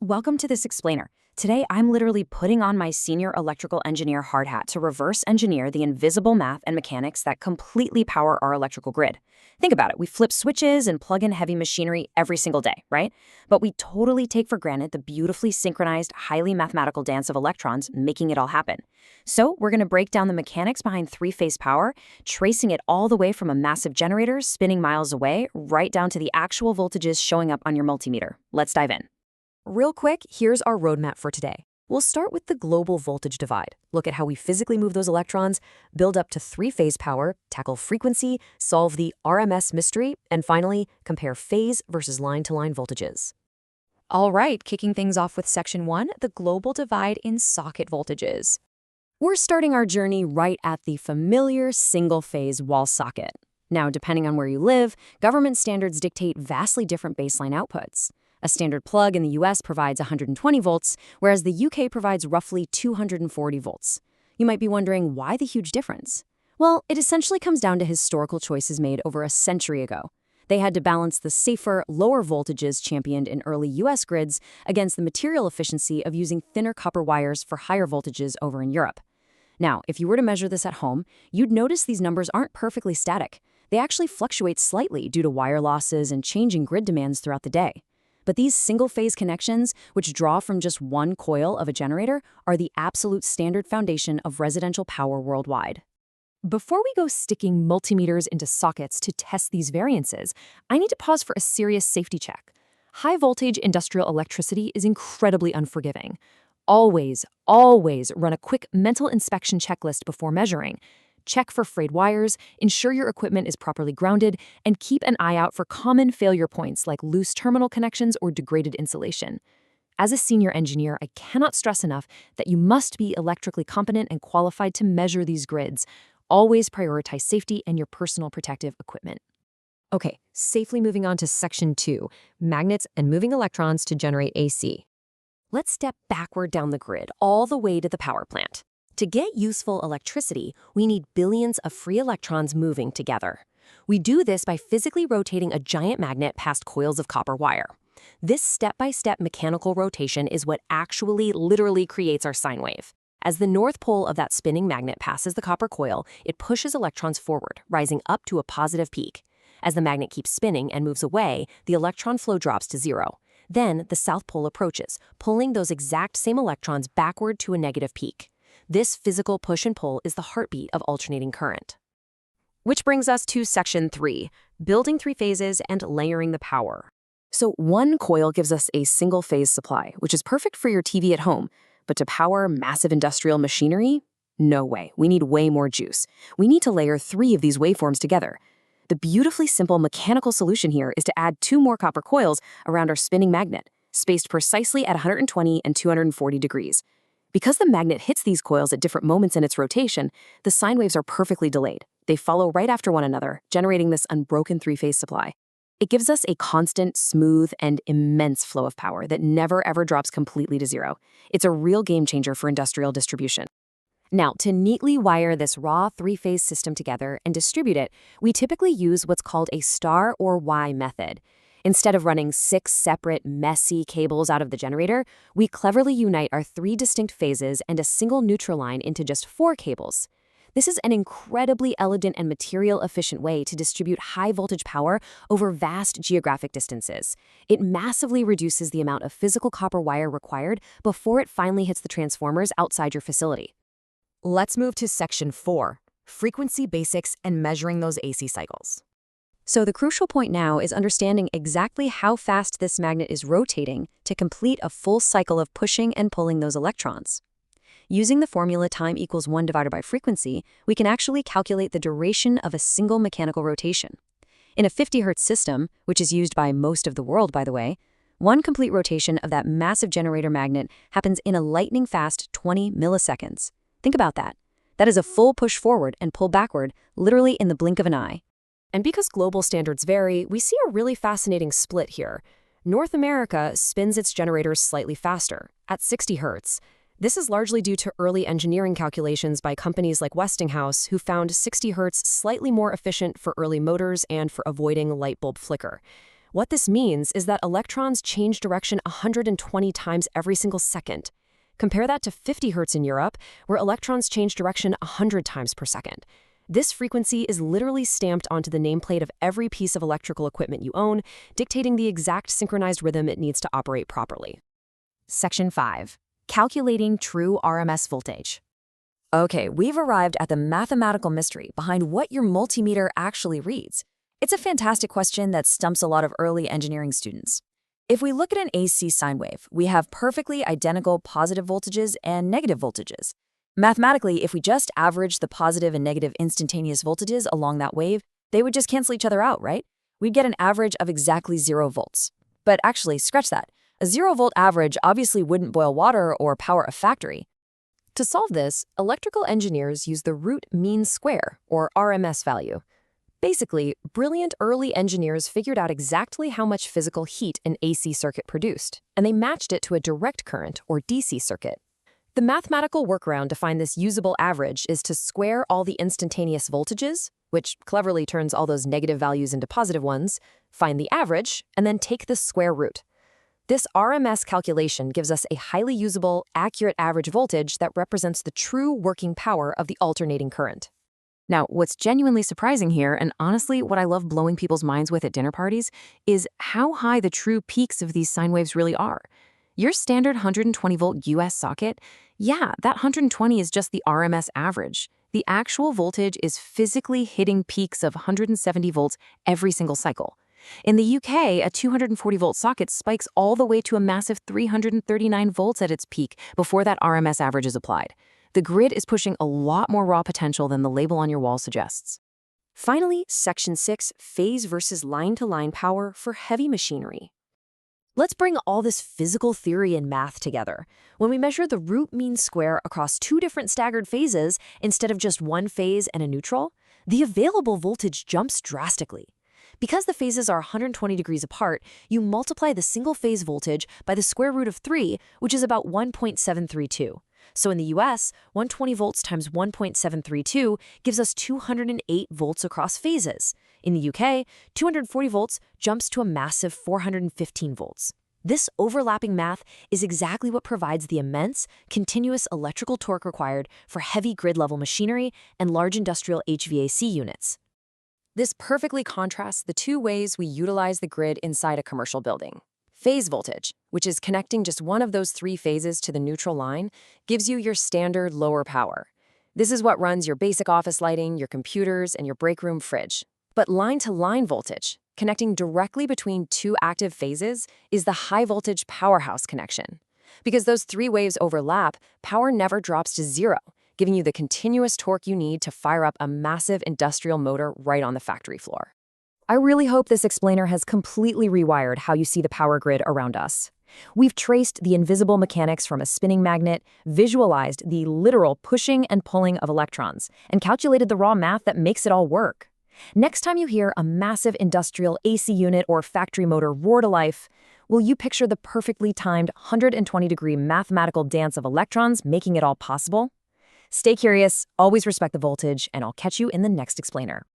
Welcome to this explainer. Today, I'm literally putting on my senior electrical engineer hard hat to reverse engineer the invisible math and mechanics that completely power our electrical grid. Think about it. We flip switches and plug in heavy machinery every single day, right? But we totally take for granted the beautifully synchronized, highly mathematical dance of electrons making it all happen. So we're going to break down the mechanics behind three-phase power, tracing it all the way from a massive generator spinning miles away, right down to the actual voltages showing up on your multimeter. Let's dive in. Real quick, here's our roadmap for today. We'll start with the global voltage divide, look at how we physically move those electrons, build up to three-phase power, tackle frequency, solve the RMS mystery, and finally, compare phase versus line-to-line voltages. All right, kicking things off with Section 1, the global divide in socket voltages. We're starting our journey right at the familiar single-phase wall socket. Now, depending on where you live, government standards dictate vastly different baseline outputs. A standard plug in the US provides 120 volts, whereas the UK provides roughly 240 volts. You might be wondering why the huge difference? Well, it essentially comes down to historical choices made over a century ago. They had to balance the safer, lower voltages championed in early US grids against the material efficiency of using thinner copper wires for higher voltages over in Europe. Now, if you were to measure this at home, you'd notice these numbers aren't perfectly static. They actually fluctuate slightly due to wire losses and changing grid demands throughout the day. But these single-phase connections, which draw from just one coil of a generator, are the absolute standard foundation of residential power worldwide. Before we go sticking multimeters into sockets to test these variances, I need to pause for a serious safety check. High-voltage industrial electricity is incredibly unforgiving. Always run a quick mental inspection checklist before measuring. Check for frayed wires, ensure your equipment is properly grounded, and keep an eye out for common failure points like loose terminal connections or degraded insulation. As a senior engineer, I cannot stress enough that you must be electrically competent and qualified to measure these grids. Always prioritize safety and your personal protective equipment. Okay, safely moving on to Section 2, magnets and moving electrons to generate AC. Let's step backward down the grid, all the way to the power plant. To get useful electricity, we need billions of free electrons moving together. We do this by physically rotating a giant magnet past coils of copper wire. This step-by-step mechanical rotation is what actually literally creates our sine wave. As the north pole of that spinning magnet passes the copper coil, it pushes electrons forward, rising up to a positive peak. As the magnet keeps spinning and moves away, the electron flow drops to zero. Then the south pole approaches, pulling those exact same electrons backward to a negative peak. This physical push and pull is the heartbeat of alternating current. Which brings us to Section 3, building three phases and layering the power. So one coil gives us a single-phase supply, which is perfect for your TV at home. But to power massive industrial machinery? No way. We need way more juice. We need to layer three of these waveforms together. The beautifully simple mechanical solution here is to add two more copper coils around our spinning magnet, spaced precisely at 120 and 240 degrees. Because the magnet hits these coils at different moments in its rotation, the sine waves are perfectly delayed. They follow right after one another, generating this unbroken three-phase supply. It gives us a constant, smooth, and immense flow of power that never ever drops completely to zero. It's a real game changer for industrial distribution. Now, to neatly wire this raw three-phase system together and distribute it, we typically use what's called a star or Y method. Instead of running 6 separate, messy cables out of the generator, we cleverly unite our 3 distinct phases and a single neutral line into just 4 cables. This is an incredibly elegant and material-efficient way to distribute high-voltage power over vast geographic distances. It massively reduces the amount of physical copper wire required before it finally hits the transformers outside your facility. Let's move to Section 4, frequency basics and measuring those AC cycles. So the crucial point now is understanding exactly how fast this magnet is rotating to complete a full cycle of pushing and pulling those electrons. Using the formula time equals 1 divided by frequency, we can actually calculate the duration of a single mechanical rotation. In a 50 Hz system, which is used by most of the world, by the way, one complete rotation of that massive generator magnet happens in a lightning-fast 20 milliseconds. Think about that. That is a full push forward and pull backward, literally in the blink of an eye. And because global standards vary, we see a really fascinating split here. North America spins its generators slightly faster, at 60 Hz. This is largely due to early engineering calculations by companies like Westinghouse, who found 60 Hz slightly more efficient for early motors and for avoiding light bulb flicker. What this means is that electrons change direction 120 times every single second. Compare that to 50 Hz in Europe, where electrons change direction 100 times per second. This frequency is literally stamped onto the nameplate of every piece of electrical equipment you own, dictating the exact synchronized rhythm it needs to operate properly. Section 5. Calculating true RMS voltage. Okay, we've arrived at the mathematical mystery behind what your multimeter actually reads. It's a fantastic question that stumps a lot of early engineering students. If we look at an AC sine wave, we have perfectly identical positive voltages and negative voltages. Mathematically, if we just average the positive and negative instantaneous voltages along that wave, they would just cancel each other out, right? We'd get an average of exactly 0 volts. But actually, scratch that. A 0-volt average obviously wouldn't boil water or power a factory. To solve this, electrical engineers use the root mean square, or RMS value. Basically, brilliant early engineers figured out exactly how much physical heat an AC circuit produced, and they matched it to a direct current, or DC circuit. The mathematical workaround to find this usable average is to square all the instantaneous voltages, which cleverly turns all those negative values into positive ones, find the average, and then take the square root. This RMS calculation gives us a highly usable, accurate average voltage that represents the true working power of the alternating current. Now, what's genuinely surprising here, and honestly what I love blowing people's minds with at dinner parties, is how high the true peaks of these sine waves really are. Your standard 120-volt US socket, yeah, that 120 is just the RMS average. The actual voltage is physically hitting peaks of 170 volts every single cycle. In the UK, a 240-volt socket spikes all the way to a massive 339 volts at its peak before that RMS average is applied. The grid is pushing a lot more raw potential than the label on your wall suggests. Finally, Section 6, phase versus line-to-line power for heavy machinery. Let's bring all this physical theory and math together. When we measure the root mean square across 2 different staggered phases instead of just one phase and a neutral, the available voltage jumps drastically. Because the phases are 120 degrees apart, you multiply the single-phase voltage by the square root of 3, which is about 1.732. So in the US, 120 volts times 1.732 gives us 208 volts across phases. In the UK, 240 volts jumps to a massive 415 volts. This overlapping math is exactly what provides the immense, continuous electrical torque required for heavy grid-level machinery and large industrial HVAC units. This perfectly contrasts the 2 ways we utilize the grid inside a commercial building. Phase voltage, which is connecting just one of those 3 phases to the neutral line, gives you your standard lower power. This is what runs your basic office lighting, your computers, and your break room fridge. But line-to-line voltage, connecting directly between 2 active phases, is the high-voltage powerhouse connection. Because those 3 waves overlap, power never drops to 0, giving you the continuous torque you need to fire up a massive industrial motor right on the factory floor. I really hope this explainer has completely rewired how you see the power grid around us. We've traced the invisible mechanics from a spinning magnet, visualized the literal pushing and pulling of electrons, and calculated the raw math that makes it all work. Next time you hear a massive industrial AC unit or factory motor roar to life, will you picture the perfectly timed 120-degree mathematical dance of electrons making it all possible? Stay curious, always respect the voltage, and I'll catch you in the next explainer.